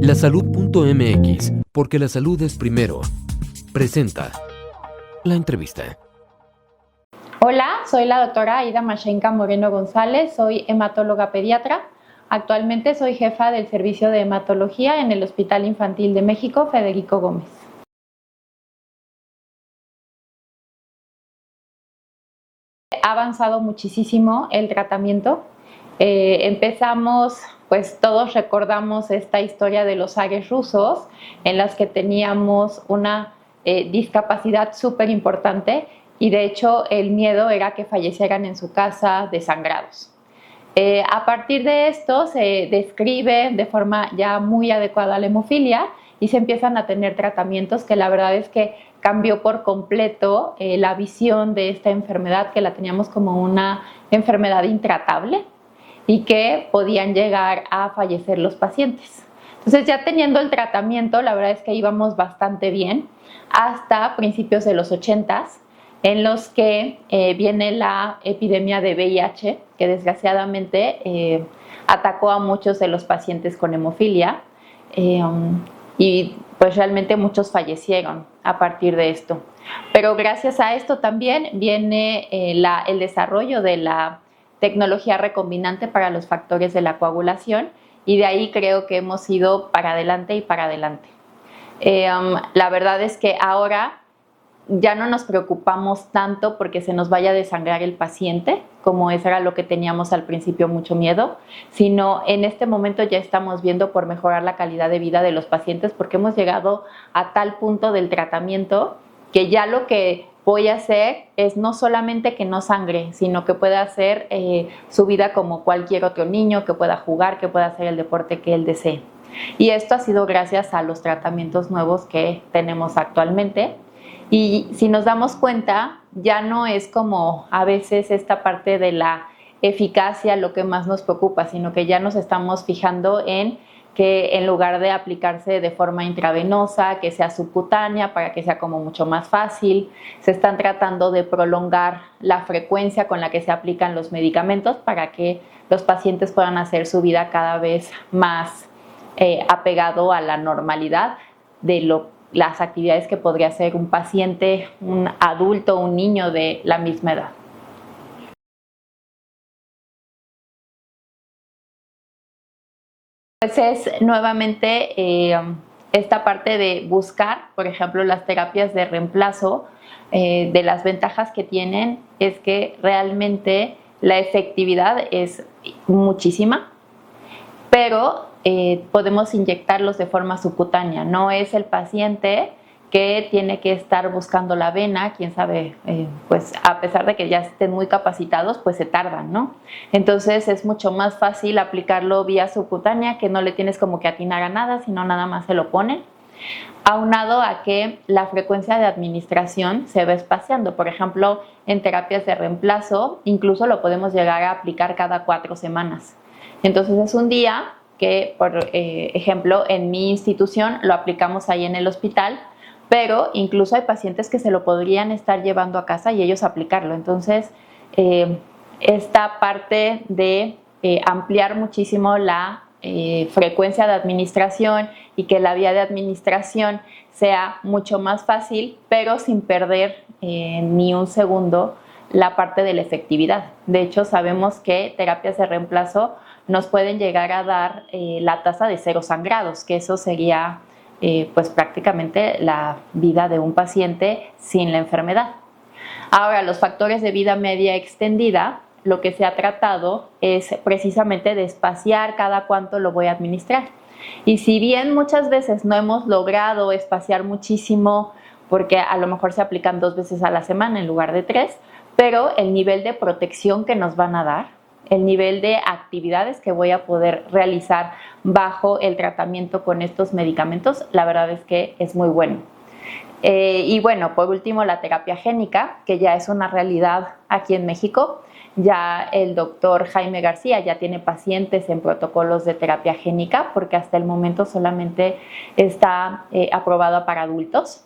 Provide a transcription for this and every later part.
Lasalud.mx, porque la salud es primero. Presenta la entrevista. Hola, soy la doctora Aida Mashenka Moreno González, soy hematóloga pediatra. Actualmente soy jefa del servicio de hematología en el Hospital Infantil de México, Federico Gómez. Ha avanzado muchísimo el tratamiento. Empezamos, pues todos recordamos esta historia de los zares rusos, en las que teníamos una discapacidad súper importante y de hecho el miedo era que fallecieran en su casa desangrados. A partir de esto se describe de forma ya muy adecuada la hemofilia y se empiezan a tener tratamientos que la verdad es que cambió por completo la visión de esta enfermedad, que la teníamos como una enfermedad intratable y que podían llegar a fallecer los pacientes. Entonces, ya teniendo el tratamiento, la verdad es que íbamos bastante bien hasta principios de los 80s, en los que viene la epidemia de VIH, que desgraciadamente atacó a muchos de los pacientes con hemofilia y pues realmente muchos fallecieron a partir de esto. Pero gracias a esto también viene el desarrollo de la tecnología recombinante para los factores de la coagulación y de ahí creo que hemos ido para adelante y para adelante. La verdad es que ahora ya no nos preocupamos tanto porque se nos vaya a desangrar el paciente, como eso era lo que teníamos al principio mucho miedo, sino en este momento ya estamos viendo por mejorar la calidad de vida de los pacientes porque hemos llegado a tal punto del tratamiento que ya lo que voy a hacer es no solamente que no sangre, sino que pueda hacer su vida como cualquier otro niño, que pueda jugar, que pueda hacer el deporte que él desee. Y esto ha sido gracias a los tratamientos nuevos que tenemos actualmente. Y si nos damos cuenta, ya no es como a veces esta parte de la eficacia lo que más nos preocupa, sino que ya nos estamos fijando en que en lugar de aplicarse de forma intravenosa, que sea subcutánea para que sea como mucho más fácil, se están tratando de prolongar la frecuencia con la que se aplican los medicamentos para que los pacientes puedan hacer su vida cada vez más apegado a la normalidad de las actividades que podría hacer un paciente, un adulto, un niño de la misma edad. Pues es nuevamente esta parte de buscar, por ejemplo, las terapias de reemplazo. De las ventajas que tienen es que realmente la efectividad es muchísima, pero podemos inyectarlos de forma subcutánea. No es el paciente que tiene que estar buscando la vena, quién sabe, pues a pesar de que ya estén muy capacitados, pues se tardan, ¿no? Entonces es mucho más fácil aplicarlo vía subcutánea, que no le tienes como que atinar a nada, sino nada más se lo ponen. Aunado a que la frecuencia de administración se va espaciando. Por ejemplo, en terapias de reemplazo, incluso lo podemos llegar a aplicar cada 4 semanas. Entonces es un día que, por ejemplo, en mi institución lo aplicamos ahí en el hospital, pero incluso hay pacientes que se lo podrían estar llevando a casa y ellos aplicarlo. Entonces, esta parte de ampliar muchísimo la frecuencia de administración y que la vía de administración sea mucho más fácil, pero sin perder ni un segundo la parte de la efectividad. De hecho, sabemos que terapias de reemplazo nos pueden llegar a dar la tasa de 0 sangrados, que eso sería pues prácticamente la vida de un paciente sin la enfermedad. Ahora, los factores de vida media extendida, lo que se ha tratado es precisamente de espaciar cada cuánto lo voy a administrar. Y si bien muchas veces no hemos logrado espaciar muchísimo, porque a lo mejor se aplican 2 veces a la semana en lugar de 3, pero el nivel de protección que nos van a dar, el nivel de actividades que voy a poder realizar bajo el tratamiento con estos medicamentos, la verdad es que es muy bueno. Y bueno, por último, la terapia génica, que ya es una realidad aquí en México. Ya el doctor Jaime García ya tiene pacientes en protocolos de terapia génica, porque hasta el momento solamente está aprobado para adultos.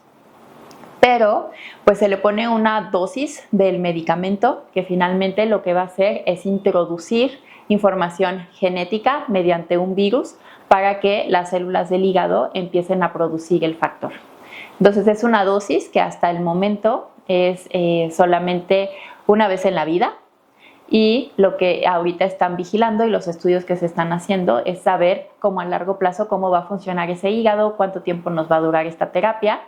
Pero pues se le pone una dosis del medicamento que finalmente lo que va a hacer es introducir información genética mediante un virus para que las células del hígado empiecen a producir el factor. Entonces es una dosis que hasta el momento es solamente una vez en la vida, y lo que ahorita están vigilando y los estudios que se están haciendo es saber cómo a largo plazo cómo va a funcionar ese hígado, cuánto tiempo nos va a durar esta terapia,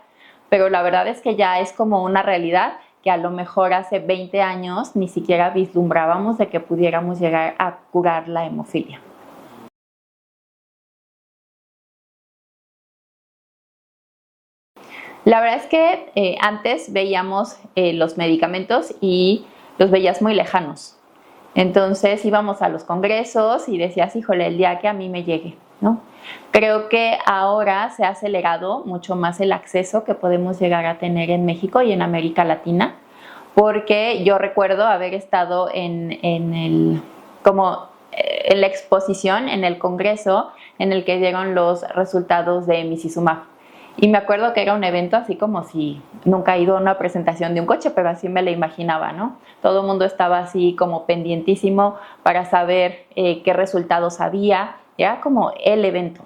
pero la verdad es que ya es como una realidad que a lo mejor hace 20 años ni siquiera vislumbrábamos de que pudiéramos llegar a curar la hemofilia. La verdad es que antes veíamos los medicamentos y los veías muy lejanos. Entonces íbamos a los congresos y decías, híjole, el día que a mí me llegue, ¿no? Creo que ahora se ha acelerado mucho más el acceso que podemos llegar a tener en México y en América Latina, porque yo recuerdo haber estado en la exposición, en el congreso en el que dieron los resultados de Emicizumab. Y me acuerdo que era un evento así como si nunca he ido a una presentación de un coche, pero así me la imaginaba, ¿no? Todo el mundo estaba así como pendientísimo para saber qué resultados había. Era como el evento.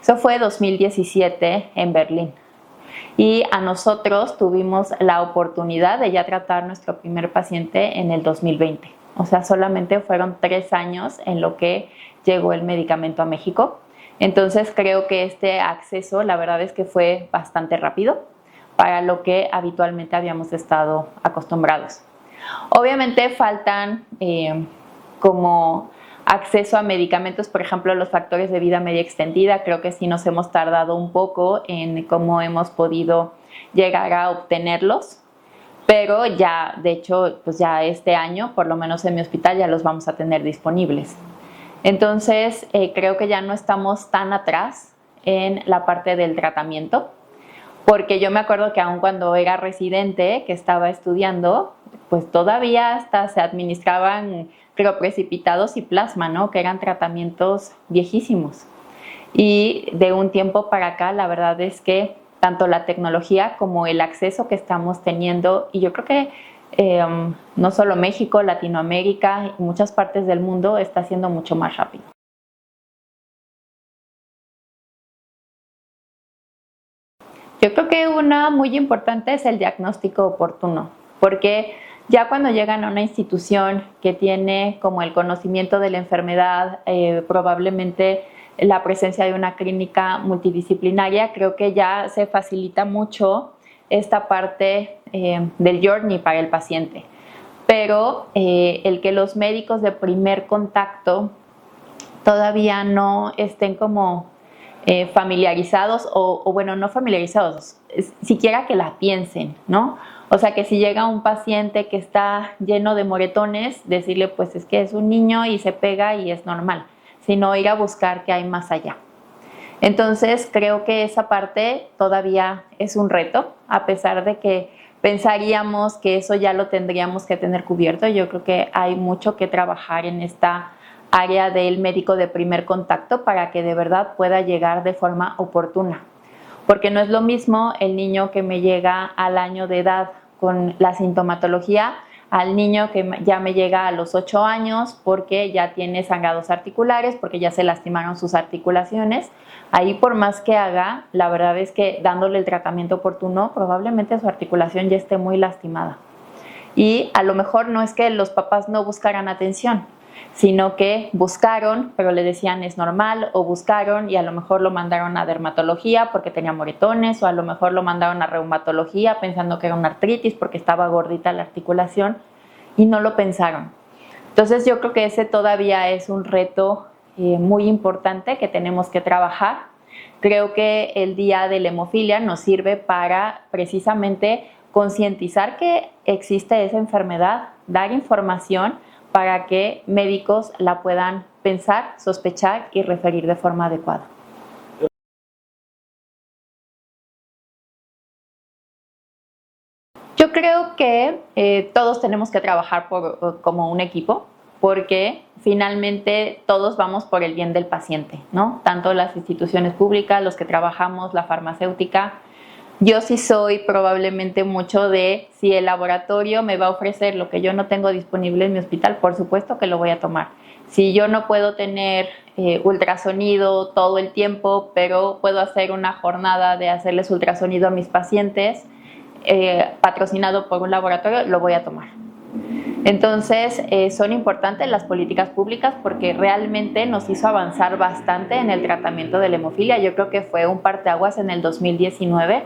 Eso fue 2017 en Berlín. Y a nosotros tuvimos la oportunidad de ya tratar nuestro primer paciente en el 2020. O sea, solamente fueron 3 años en lo que llegó el medicamento a México. Entonces creo que este acceso, la verdad es que fue bastante rápido para lo que habitualmente habíamos estado acostumbrados. Obviamente faltan como acceso a medicamentos, por ejemplo, los factores de vida media extendida. Creo que sí nos hemos tardado un poco en cómo hemos podido llegar a obtenerlos, pero ya, de hecho, pues ya este año, por lo menos en mi hospital, ya los vamos a tener disponibles. Entonces, creo que ya no estamos tan atrás en la parte del tratamiento, porque yo me acuerdo que aun cuando era residente, que estaba estudiando, pues todavía hasta se administraban crioprecipitados y plasma, ¿no? Que eran tratamientos viejísimos. Y de un tiempo para acá, la verdad es que tanto la tecnología como el acceso que estamos teniendo, y yo creo que no solo México, Latinoamérica y muchas partes del mundo está siendo mucho más rápido. Yo creo que una muy importante es el diagnóstico oportuno, porque ya cuando llegan a una institución que tiene como el conocimiento de la enfermedad, probablemente la presencia de una clínica multidisciplinaria, creo que ya se facilita mucho esta parte del journey para el paciente. Pero el que los médicos de primer contacto todavía no estén como familiarizados o bueno, no familiarizados, siquiera que la piensen, ¿no? O sea, que si llega un paciente que está lleno de moretones, decirle pues es que es un niño y se pega y es normal, sino ir a buscar qué hay más allá. Entonces creo que esa parte todavía es un reto, a pesar de que pensaríamos que eso ya lo tendríamos que tener cubierto. Yo creo que hay mucho que trabajar en esta área del médico de primer contacto para que de verdad pueda llegar de forma oportuna. Porque no es lo mismo el niño que me llega al año de edad con la sintomatología al niño que ya me llega a los 8 años porque ya tiene sangrados articulares, porque ya se lastimaron sus articulaciones. Ahí por más que haga, la verdad es que dándole el tratamiento oportuno, probablemente su articulación ya esté muy lastimada. Y a lo mejor no es que los papás no buscaran atención, sino que buscaron, pero le decían es normal, o buscaron y a lo mejor lo mandaron a dermatología porque tenía moretones, o a lo mejor lo mandaron a reumatología pensando que era una artritis porque estaba gordita la articulación y no lo pensaron. Entonces yo creo que ese todavía es un reto muy importante que tenemos que trabajar. Creo que el Día de la Hemofilia nos sirve para precisamente concientizar que existe esa enfermedad, dar información para que médicos la puedan pensar, sospechar y referir de forma adecuada. Yo creo que todos tenemos que trabajar como un equipo, porque finalmente todos vamos por el bien del paciente, ¿no? Tanto las instituciones públicas, los que trabajamos, la farmacéutica. Yo sí soy probablemente mucho de si el laboratorio me va a ofrecer lo que yo no tengo disponible en mi hospital, por supuesto que lo voy a tomar. Si yo no puedo tener ultrasonido todo el tiempo, pero puedo hacer una jornada de hacerles ultrasonido a mis pacientes, patrocinado por un laboratorio, lo voy a tomar. Entonces, son importantes las políticas públicas porque realmente nos hizo avanzar bastante en el tratamiento de la hemofilia. Yo creo que fue un parteaguas en el 2019,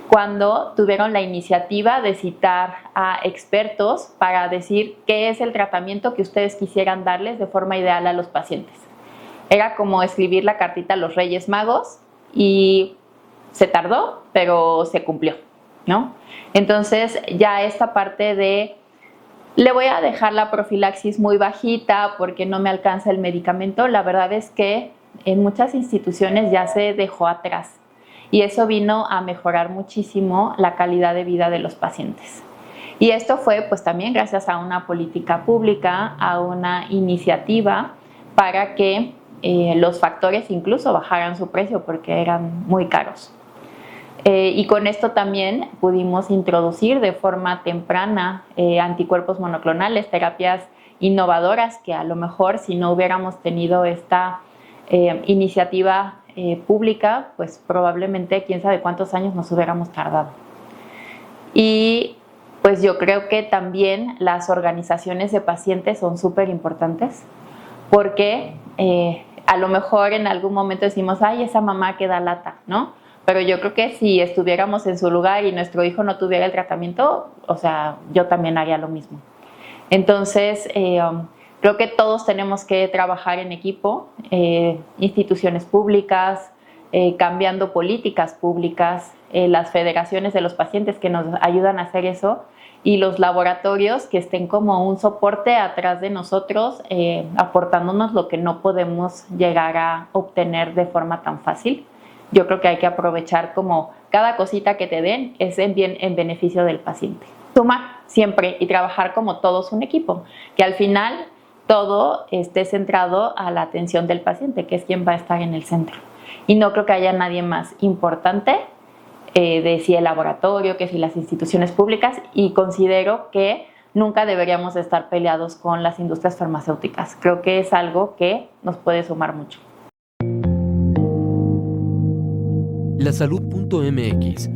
cuando tuvieron la iniciativa de citar a expertos para decir qué es el tratamiento que ustedes quisieran darles de forma ideal a los pacientes. Era como escribir la cartita a los Reyes Magos y se tardó, pero se cumplió, ¿no? Entonces, ya esta parte de le voy a dejar la profilaxis muy bajita porque no me alcanza el medicamento, la verdad es que en muchas instituciones ya se dejó atrás. Y eso vino a mejorar muchísimo la calidad de vida de los pacientes. Y esto fue pues también gracias a una política pública, a una iniciativa para que los factores incluso bajaran su precio porque eran muy caros. Y con esto también pudimos introducir de forma temprana anticuerpos monoclonales, terapias innovadoras que a lo mejor si no hubiéramos tenido esta iniciativa pública, pues probablemente quién sabe cuántos años nos hubiéramos tardado. Y pues yo creo que también las organizaciones de pacientes son súper importantes porque a lo mejor en algún momento decimos, ay, esa mamá que da lata, ¿no? Pero yo creo que si estuviéramos en su lugar y nuestro hijo no tuviera el tratamiento, o sea, yo también haría lo mismo. Entonces, creo que todos tenemos que trabajar en equipo, instituciones públicas, cambiando políticas públicas, las federaciones de los pacientes que nos ayudan a hacer eso y los laboratorios que estén como un soporte atrás de nosotros, aportándonos lo que no podemos llegar a obtener de forma tan fácil. Yo creo que hay que aprovechar como cada cosita que te den es en beneficio del paciente. Sumar siempre y trabajar como todos un equipo, que al final todo esté centrado a la atención del paciente, que es quien va a estar en el centro. Y no creo que haya nadie más importante de si el laboratorio, que si las instituciones públicas, y considero que nunca deberíamos estar peleados con las industrias farmacéuticas. Creo que es algo que nos puede sumar mucho. Lasalud.mx